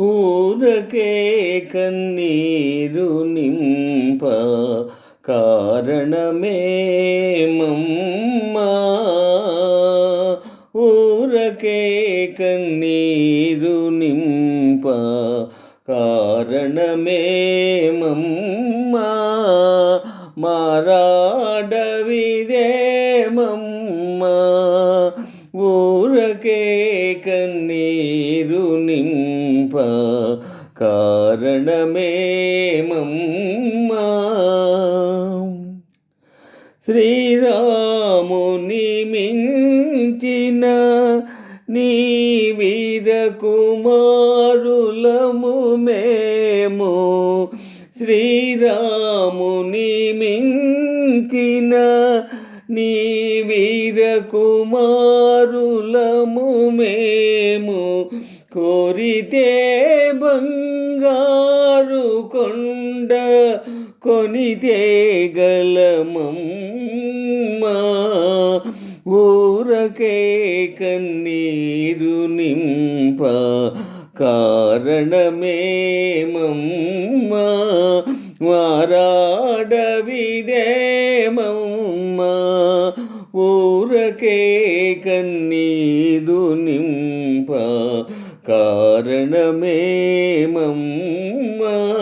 ఊరకే కన్నీరు నింప కారణమేమమ్మా. ఊరకే కన్నీరు నింప కారణమేమమ్మా. మారాడవిదేమమ్మా. ఊరకే కన్నీరు నింప కారణమేమమ్మా. శ్రీరాముని మించిన నీ వీర కుమారులము మేము. శ్రీరాముని మించిన నీ వీర కుమారులము మేము. కోరితే బంగారు కొండ కొనితే గలమమ్మా. ఊరకే కన్నీరు నింప కారణమేమమ్మా. వారాడవిదేమమ్మా. ఊరకే కన్నీరు నింప కారణమేమమ్మా.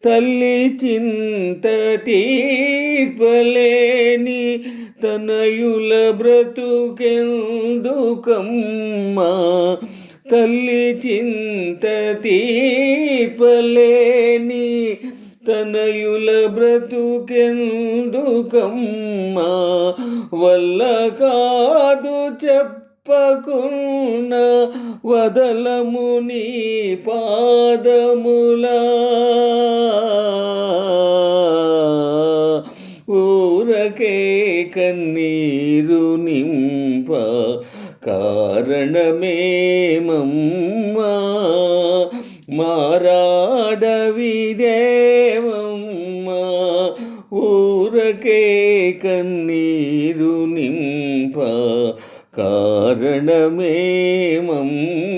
తల్లి చింత తీర్పలేని తనయుల బ్రతుకెందుకమ్మా. తల్లి చింత తీర్పలేని తనయుల బ్రతుకెందుకమ్మా. వల్ల కాదు చెప్పకున్న వదలము నీ పాదములా. ఊరకే కన్నీరు నింప కారణమేమమ్మా. మారాడవిదేమమ్మా. ఊరకే కన్నీరు నింప కారణమేమమ్మా.